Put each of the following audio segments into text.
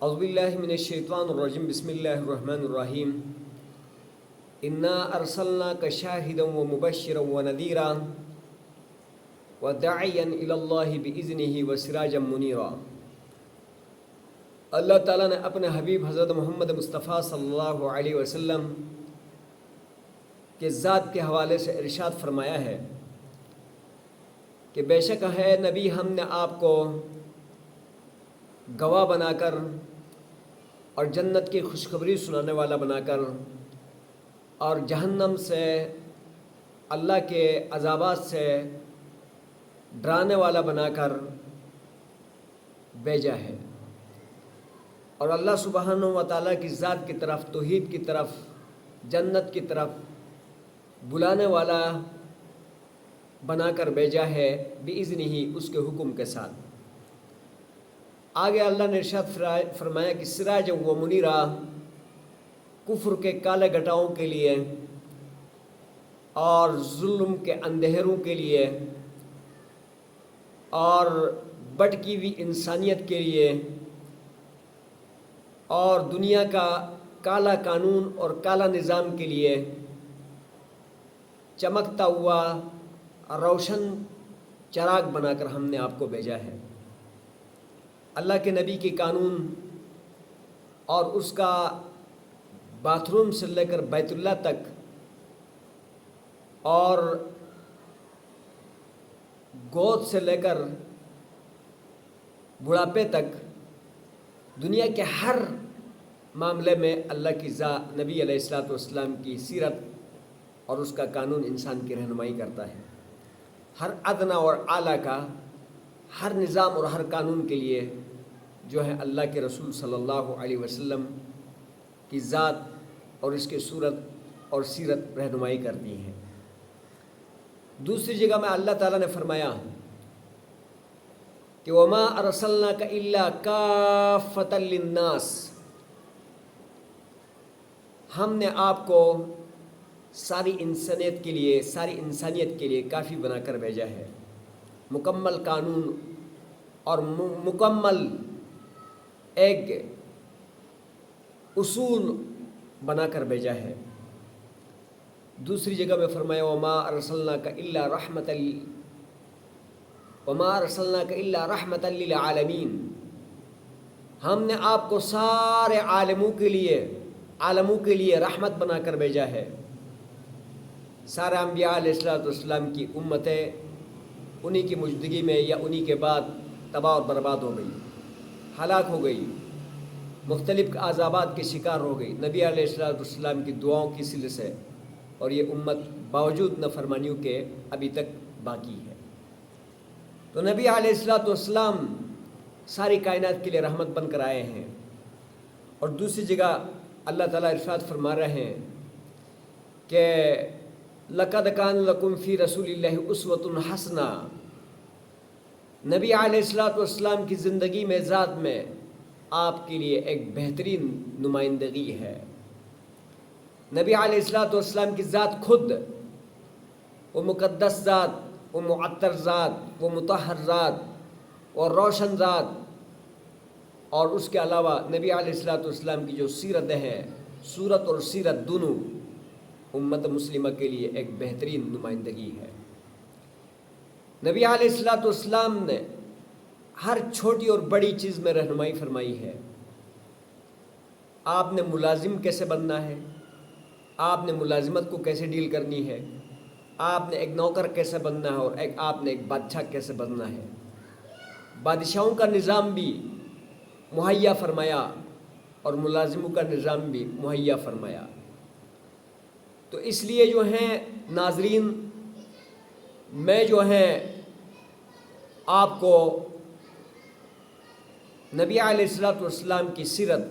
اعوذ باللہ من الشیطان الرجیم بسم اللہ الرحمن الرحیم انا ارسلناک شاہدا ومبشرا ونذیرا وداعیا الی اللہ باذنہ وسراجا منیرا۔ اللہ تعالیٰ نے اپنے حبیب حضرت محمد مصطفیٰ صلی اللہ علیہ وسلم کے ذات کے حوالے سے ارشاد فرمایا ہے کہ بے شک ہے نبی، ہم نے آپ کو گواہ بنا کر اور جنت کی خوشخبری سنانے والا بنا کر اور جہنم سے، اللہ کے عذابات سے ڈرانے والا بنا کر بھیجا ہے، اور اللہ سبحانہ و تعالیٰ کی ذات کی طرف، توحید کی طرف، جنت کی طرف بلانے والا بنا کر بھیجا ہے، بِإِذْنِهِ، ہی اس کے حکم کے ساتھ۔ آگے اللہ نے ارشاد فرمایا کہ سراج و منیرا، کفر کے کالے گٹاؤں کے لیے اور ظلم کے اندھیروں کے لیے اور بھٹکی ہوئی انسانیت کے لیے اور دنیا کا کالا قانون اور کالا نظام کے لیے چمکتا ہوا روشن چراغ بنا کر ہم نے آپ کو بھیجا ہے۔ اللہ کے نبی کے قانون اور اس کا باتھ روم سے لے کر بیت اللہ تک اور گود سے لے کر بڑھاپے تک، دنیا کے ہر معاملے میں اللہ کی نبی علیہ الصلوۃ والسلام کی سیرت اور اس کا قانون انسان کی رہنمائی کرتا ہے۔ ہر ادنا اور اعلیٰ کا ہر نظام اور ہر قانون کے لیے جو ہے اللہ کے رسول صلی اللہ علیہ وسلم کی ذات اور اس کی صورت اور سیرت رہنمائی کرتی ہے۔ دوسری جگہ میں اللہ تعالیٰ نے فرمایا کہ وَمَا أَرْسَلْنَاكَ إِلَّا كَافَّةً لِلنَّاسِ، ہم نے آپ کو ساری انسانیت کے لیے کافی بنا کر بھیجا ہے، مکمل قانون اور مکمل ایک اصول بنا کر بھیجا ہے۔ دوسری جگہ میں فرمایا وَمَا أَرْسَلْنَاكَ إِلَّا رَحْمَةً لِلْعَالَمِينَ، ہم نے آپ کو سارے عالموں کے لیے رحمت بنا کر بھیجا ہے۔ سارے انبیاء علیہ الصلوۃ والسلام کی امتیں انہی کی موجودگی میں یا انہی کے بعد تباہ اور برباد ہو گئی، ہلاک ہو گئی، مختلف عذابات کے شکار ہو گئی نبی علیہ الصلوۃ والسلام کی دعاؤں کی سلسلے سے، اور یہ امت باوجود نافرمانیوں کے ابھی تک باقی ہے۔ تو نبی علیہ الصلوۃ والسلام ساری کائنات کے لیے رحمت بن کر آئے ہیں۔ اور دوسری جگہ اللہ تعالیٰ ارشاد فرما رہے ہیں کہ لَقَدْ كَانَ لَكُمْ فِي رَسُولِ اللَّهِ أُسْوَةٌ حَسَنَةٌ، نبی علیہ الصلوۃ والسلام کی زندگی میں، ذات میں آپ کے لیے ایک بہترین نمائندگی ہے۔ نبی علیہ الصلوۃ والسلام کی ذات خود وہ مقدس ذات، وہ معطر ذات، وہ مطہر ذات اور روشن ذات، اور اس کے علاوہ نبی علیہ الصلوۃ والسلام کی جو سیرت ہے، صورت اور سیرت دونوں امت مسلمہ کے لیے ایک بہترین نمائندگی ہے۔ نبی علیہ الصلوۃ والسلام نے ہر چھوٹی اور بڑی چیز میں رہنمائی فرمائی ہے۔ آپ نے ملازم کیسے بننا ہے، آپ نے ملازمت کو کیسے ڈیل کرنی ہے، آپ نے ایک نوکر کیسے بننا ہے، اور آپ نے ایک بادشاہ کیسے بننا ہے۔ بادشاہوں کا نظام بھی مہیا فرمایا اور ملازموں کا نظام بھی مہیا فرمایا۔ تو اس لیے جو ہیں ناظرین، میں جو ہے آپ کو نبی علیہ الصلوۃ والسلام کی سیرت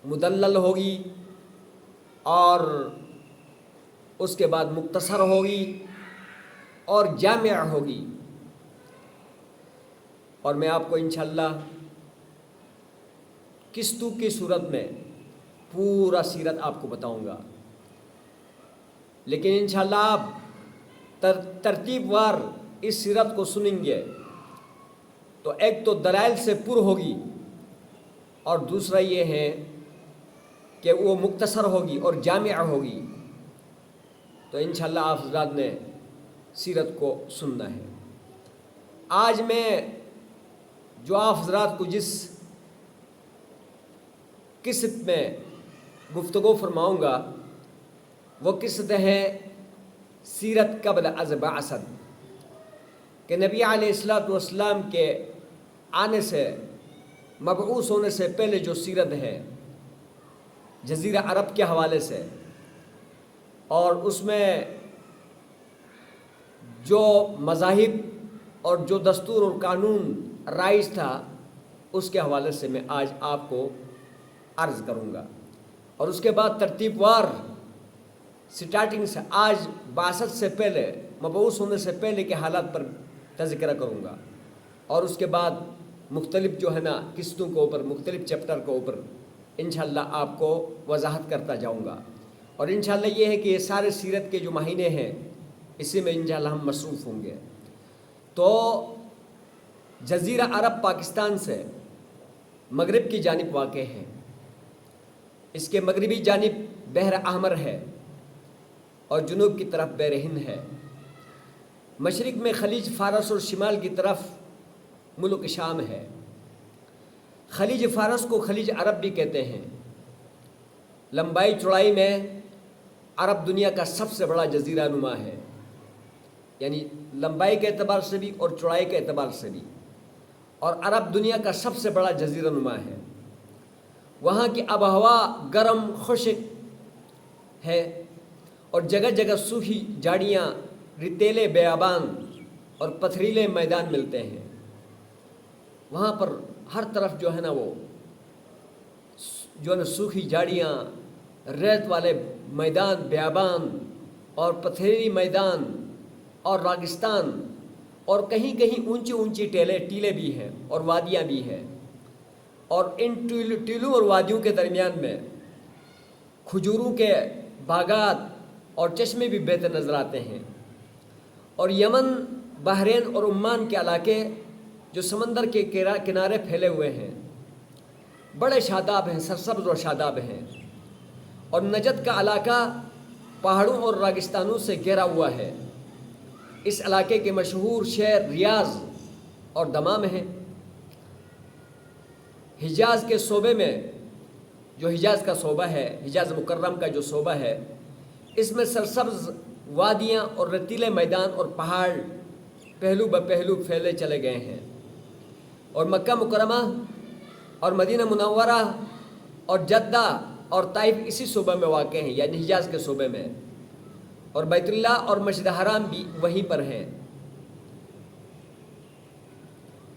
مدلل ہوگی اور اس کے بعد مختصر ہوگی اور جامع ہوگی، اور میں آپ کو انشاءاللہ قسطوں کی صورت میں پورا سیرت آپ کو بتاؤں گا، لیکن انشاءاللہ آپ ترتیب وار اس سیرت کو سنیں گے تو ایک تو دلائل سے پر ہوگی، اور دوسرا یہ ہے کہ وہ مختصر ہوگی اور جامع ہوگی. تو انشاءاللہ آپ حضرات نے سیرت کو سننا ہے. آج میں جو آپ حضرات کو جس قسط میں گفتگو فرماؤں گا وہ قسط ہے سیرت قبل از بعثت، کہ نبی علیہ الصلوۃ والسلام کے آنے سے، مبعوث ہونے سے پہلے جو سیرت ہے جزیرہ عرب کے حوالے سے، اور اس میں جو مذاہب اور جو دستور اور قانون رائج تھا اس کے حوالے سے میں آج آپ کو عرض کروں گا. اور اس کے بعد ترتیب وار سٹارٹنگ سے آج بعثت سے پہلے، مبعوث ہونے سے پہلے کے حالات پر تذکرہ کروں گا. اور اس کے بعد مختلف جو ہے نا قسطوں کے اوپر، مختلف چیپٹر کے اوپر انشاءاللہ آپ کو وضاحت کرتا جاؤں گا. اور انشاءاللہ یہ ہے کہ یہ سارے سیرت کے جو مہینے ہیں اسی میں انشاءاللہ ہم مصروف ہوں گے. تو جزیرہ عرب پاکستان سے مغرب کی جانب واقع ہے. اس کے مغربی جانب بحر احمر ہے اور جنوب کی طرف بحر ہند ہے. مشرق میں خلیج فارس اور شمال کی طرف ملک شام ہے. خلیج فارس کو خلیج عرب بھی کہتے ہیں. لمبائی چوڑائی میں عرب دنیا کا سب سے بڑا جزیرہ نما ہے، یعنی لمبائی کے اعتبار سے بھی اور چوڑائی کے اعتبار سے بھی، اور عرب دنیا کا سب سے بڑا جزیرہ نما ہے. وہاں کی آب و ہوا گرم خشک ہے اور جگہ جگہ سوکھی جھاڑیاں، ریتیلے بیابان اور پتھریلے میدان ملتے ہیں. وہاں پر ہر طرف جو ہے نا وہ جو ہے نا سوکھی جھاڑیاں، ریت والے میدان، بیابان اور پتھریلی میدان اور راگستان، اور کہیں کہیں اونچی اونچی ٹیلے بھی ہیں اور وادیاں بھی ہیں. اور ان ٹیلوں اور وادیوں کے درمیان میں کھجوروں کے باغات اور چشمے بھی بہتے نظر آتے ہیں. اور یمن، بحرین اور عمان کے علاقے جو سمندر کے کنارے پھیلے ہوئے ہیں بڑے شاداب ہیں، سرسبز اور شاداب ہیں. اور نجد کا علاقہ پہاڑوں اور راگستانوں سے گھرا ہوا ہے. اس علاقے کے مشہور شہر ریاض اور دمام ہیں. حجاز کے صوبے میں، جو حجاز کا صوبہ ہے، حجاز مکرم کا جو صوبہ ہے، اس میں سرسبز وادیاں اور ریتیلے میدان اور پہاڑ پہلو بہ پہلو پھیلے چلے گئے ہیں. اور مکہ مکرمہ اور مدینہ منورہ اور جدہ اور طائف اسی صوبہ میں واقع ہیں، یعنی حجاز کے صوبے میں. اور بیت اللہ اور مسجد حرام بھی وہیں پر ہیں.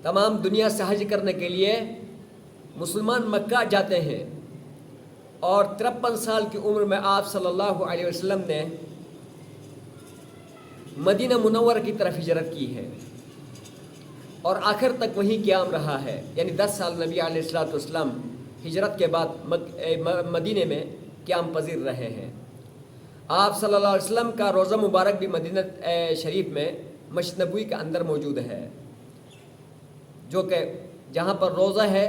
تمام دنیا سے حج کرنے کے لیے مسلمان مکہ جاتے ہیں. اور 53 سال کی عمر میں آپ صلی اللہ علیہ وسلم نے مدینہ منورہ کی طرف ہجرت کی ہے اور آخر تک وہیں قیام رہا ہے. یعنی 10 سال نبی علیہ الصلوۃ والسلام ہجرت کے بعد مدینہ میں قیام پذیر رہے ہیں. آپ صلی اللہ علیہ وسلم کا روضہ مبارک بھی مدینہ شریف میں مسجد نبوی کے اندر موجود ہے، جو کہ جہاں پر روضہ ہے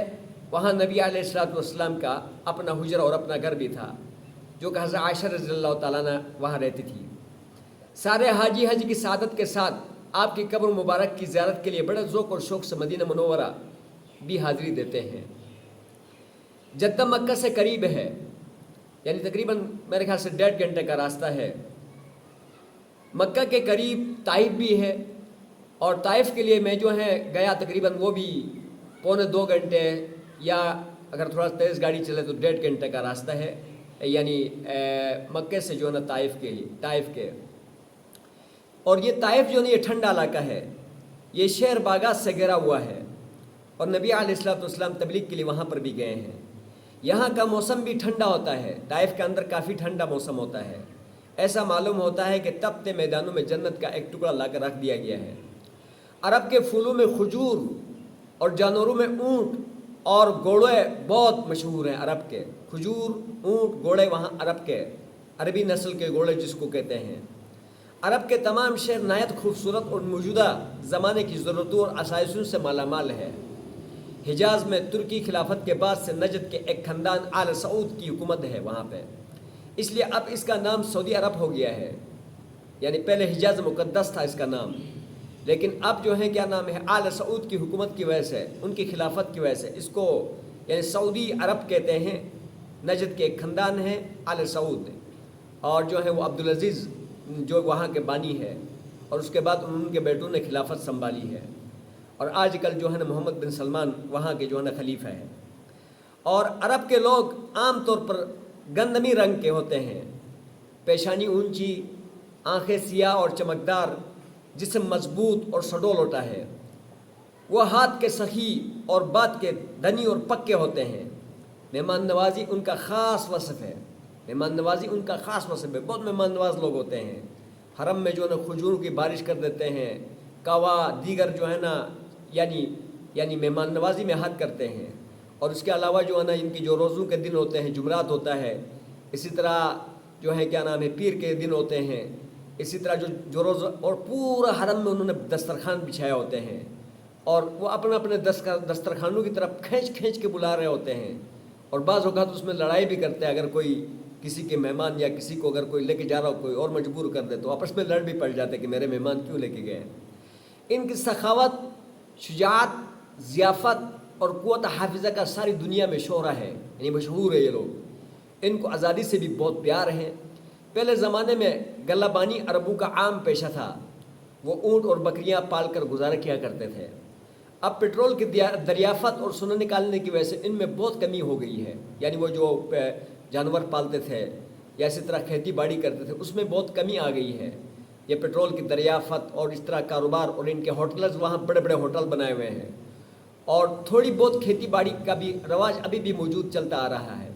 وہاں نبی علیہ الصلوۃ والسلام کا اپنا حجرہ اور اپنا گھر بھی تھا، جو کہ حضرت عائشہ رضی اللہ تعالیٰ عنہ وہاں رہتی تھی. سارے حاجی حج کی سعادت کے ساتھ آپ کی قبر مبارک کی زیارت کے لیے بڑے ذوق اور شوق سے مدینہ منورہ بھی حاضری دیتے ہیں. جدہ مکہ سے قریب ہے، یعنی تقریباً میرے خیال سے 1.5 گھنٹے کا راستہ ہے. مکہ کے قریب طائف بھی ہے، اور طائف کے لیے میں جو ہے گیا تقریباً وہ بھی 1.25 گھنٹے، یا اگر تھوڑا تیز گاڑی چلے تو 1.5 گھنٹے کا راستہ ہے، یعنی مکے سے جو ہے نا طائف کے. اور یہ طائف جو ہے یہ ٹھنڈا علاقہ ہے، یہ شہر باغات سے گھرا ہوا ہے، اور نبی علیہ الصلوۃ والسلام تبلیغ کے لیے وہاں پر بھی گئے ہیں. یہاں کا موسم بھی ٹھنڈا ہوتا ہے، طائف کے اندر کافی ٹھنڈا موسم ہوتا ہے. ایسا معلوم ہوتا ہے کہ تپتے میدانوں میں جنت کا ایک ٹکڑا لا کر رکھ دیا گیا ہے. عرب کے پھولوں میں کھجور اور جانوروں میں اونٹ اور گھوڑے بہت مشہور ہیں. عرب کے کھجور، اونٹ، گھوڑے وہاں عرب کے، عربی نسل کے گھوڑے جس کو کہتے ہیں. عرب کے تمام شہر نہایت خوبصورت اور موجودہ زمانے کی ضرورتوں اور آسائشوں سے مالا مال ہے. حجاز میں ترکی خلافت کے بعد سے نجد کے ایک خاندان آل سعود کی حکومت ہے وہاں پہ، اس لیے اب اس کا نام سعودی عرب ہو گیا ہے، یعنی پہلے حجاز مقدس تھا اس کا نام، لیکن اب جو ہے کیا نام ہے، آل سعود کی حکومت کی وجہ سے، ان کی خلافت کی وجہ سے اس کو یعنی سعودی عرب کہتے ہیں۔ نجد کے ایک خاندان ہے آل سعود، اور جو ہے وہ عبدالعزیز جو وہاں کے بانی ہے، اور اس کے بعد ان کے بیٹوں نے خلافت سنبھالی ہے، اور آج کل جو ہے نا محمد بن سلمان وہاں کے جو ہے نا خلیفہ ہے۔ اور عرب کے لوگ عام طور پر گندمی رنگ کے ہوتے ہیں، پیشانی اونچی، آنکھیں سیاہ اور چمکدار، جسم مضبوط اور سڈول ہوتا ہے، وہ ہاتھ کے سخی اور بات کے دھنی اور پکے ہوتے ہیں۔ مہمان نوازی ان کا خاص وصف ہے، مہمان نوازی ان کا خاص وصف ہے، بہت مہمان نواز لوگ ہوتے ہیں۔ حرم میں جو ہے نا کھجوروں کی بارش کر دیتے ہیں، کوا دیگر جو ہے نا یعنی مہمان نوازی میں حد کرتے ہیں۔ اور اس کے علاوہ جو ہے نا ان کی جو روزوں کے دن ہوتے ہیں، جمعرات ہوتا ہے، اسی طرح جو ہے کیا نام ہے پیر کے دن ہوتے ہیں، اسی طرح جو روز، اور پورا حرم میں انہوں نے دسترخوان بچھائے ہوتے ہیں، اور وہ اپنے دسترخوانوں کی طرف کھینچ کے بلا رہے ہوتے ہیں، اور بعض اوقات اس میں لڑائی بھی کرتے ہیں، اگر کوئی کسی کے مہمان یا کسی کو اگر کوئی لے کے جا رہا ہو کوئی اور مجبور کر دے تو آپس میں لڑ بھی پڑ جاتے کہ میرے مہمان کیوں لے کے گئے۔ ان کی سخاوت، شجاعت، ضیافت اور قوت حافظہ کا ساری دنیا میں شہرہ ہے، یعنی مشہور ہے یہ لوگ۔ ان کو آزادی سے بھی بہت پیار ہے۔ پہلے زمانے میں غلہ بانی عربوں کا عام پیشہ تھا، وہ اونٹ اور بکریاں پال کر گزارا کیا کرتے تھے۔ اب پیٹرول کی دریافت اور سونا نکالنے کی وجہ سے ان میں بہت کمی ہو گئی ہے، یعنی وہ جو جانور پالتے تھے یا اسی طرح کھیتی باڑی کرتے تھے اس میں بہت کمی آ گئی ہے۔ یہ پیٹرول کی دریافت اور اس طرح کاروبار، اور ان کے ہوٹلز وہاں بڑے بڑے ہوٹل بنائے ہوئے ہیں، اور تھوڑی بہت کھیتی باڑی کا بھی رواج ابھی بھی موجود چلتا آ رہا ہے،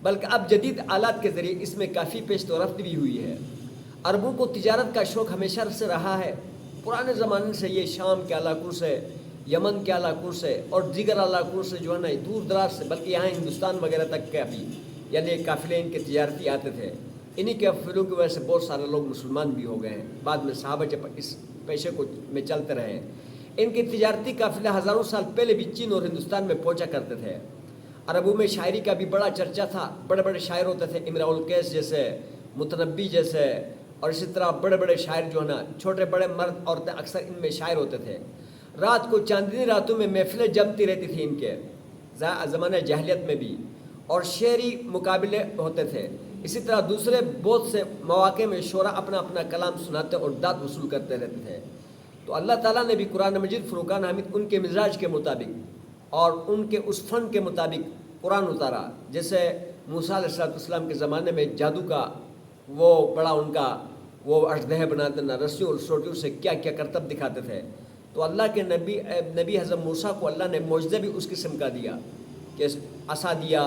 بلکہ اب جدید آلات کے ذریعے اس میں کافی پیش رفت بھی ہوئی ہے۔ عربوں کو تجارت کا شوق ہمیشہ سے رہا ہے، پرانے زمانے سے یہ شام کے علاقوں سے، یمن کے علاقوں سے اور دیگر علاقوں سے جو ہے نا دور دراز سے، بلکہ یہاں ہندوستان وغیرہ تک کے ابھی یعنی قافلے ان کے تجارتی آتے تھے۔ انہی کے قافلوں کی وجہ سے بہت سارے لوگ مسلمان بھی ہو گئے ہیں، بعد میں صحابہ جب اس پیشے کو میں چلتے رہے۔ ان کے تجارتی قافلے ہزاروں سال پہلے بھی چین اور ہندوستان میں پہنچا کرتے تھے۔ عربوں میں شاعری کا بھی بڑا چرچا تھا، بڑے بڑے شاعر ہوتے تھے، امراء القیس جیسے، متنبی جیسے، اور اسی طرح بڑے بڑے شاعر جو ہے نا، چھوٹے بڑے مرد عورتیں اکثر ان میں شاعر ہوتے تھے۔ رات کو چاندنی راتوں میں محفلیں جمتی رہتی تھی ان کے زمانہ جاہلیت میں بھی، اور شعری مقابلے ہوتے تھے۔ اسی طرح دوسرے بہت سے مواقع میں شعراء اپنا اپنا کلام سناتے اور داد وصول کرتے رہتے تھے۔ تو اللہ تعالیٰ نے بھی قرآن مجید فرقان حمید ان کے مزاج کے مطابق اور ان کے اس فن کے مطابق قرآن اتارا۔ جیسے موسیٰ علیہ السلام کے زمانے میں جادو کا وہ بڑا ان کا وہ اژدہے بنا دینا، رسیوں اور سوٹیوں سے کیا کیا کرتب دکھاتے تھے۔ تو اللہ کے نبی حضرت موسیٰ کو اللہ نے معجزہ بھی اس قسم کا دیا کہ عصا دیا،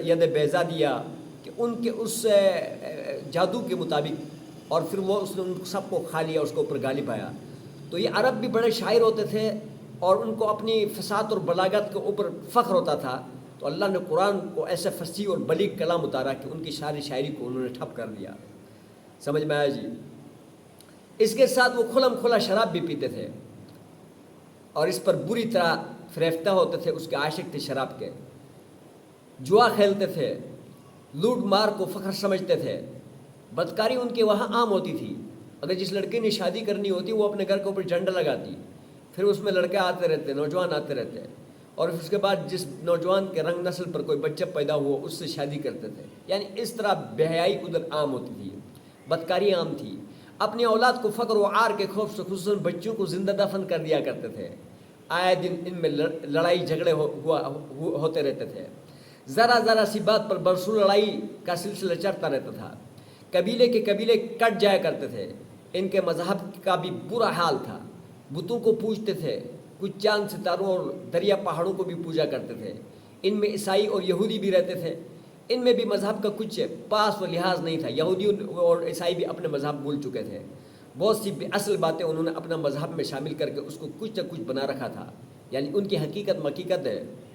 ید بیضا دیا، کہ ان کے اس جادو کے مطابق، اور پھر وہ اس نے ان سب کو کھا لیا، اس کو اوپر غالب آیا۔ تو یہ عرب بھی بڑے شاعر ہوتے تھے، اور ان کو اپنی فصاحت اور بلاغت کے اوپر فخر ہوتا تھا۔ تو اللہ نے قرآن کو ایسے فصیح اور بلیغ کلام اتارا کہ ان کی ساری شاعری کو انہوں نے ٹھپ کر دیا۔ سمجھ میں آیا جی؟ اس کے ساتھ وہ کھلم کھلا شراب بھی پیتے تھے، اور اس پر بری طرح فریفتہ ہوتے تھے، اس کے عاشق تھے شراب کے۔ جوا کھیلتے تھے، لوٹ مار کو فخر سمجھتے تھے۔ بدکاری ان کے وہاں عام ہوتی تھی۔ اگر جس لڑکے نے شادی کرنی ہوتی وہ اپنے گھر کے اوپر جھنڈا لگاتی، پھر اس میں لڑکے آتے رہتے، نوجوان آتے رہتے، اور پھر اس کے بعد جس نوجوان کے رنگ نسل پر کوئی بچہ پیدا ہوا اس سے شادی کرتے تھے۔ یعنی اس طرح بے حیائی ادھر عام ہوتی تھی، بدکاری عام تھی۔ اپنی اولاد کو فقر و عار کے خوف سے خصوصاً بچوں کو زندہ دفن کر دیا کرتے تھے۔ آئے دن ان میں لڑائی جھگڑے ہوتے رہتے تھے۔ ذرا سی بات پر برسوں لڑائی کا سلسلہ چلتا رہتا تھا۔ قبیلے کے قبیلے کٹ جایا کرتے تھے۔ ان کے مذہب کا بھی برا حال تھا، بتوں کو پوجتے تھے، کچھ چاند ستاروں اور دریا پہاڑوں کو بھی پوجا کرتے تھے۔ ان میں عیسائی اور یہودی بھی رہتے تھے۔ ان میں بھی مذہب کا کچھ پاس و لحاظ نہیں تھا، یہودی اور عیسائی بھی اپنے مذہب بھول چکے تھے۔ بہت سی اصل باتیں انہوں نے اپنا مذہب میں شامل کر کے اس کو کچھ نہ کچھ بنا رکھا تھا، یعنی ان کی حقیقت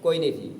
کوئی نہیں تھی۔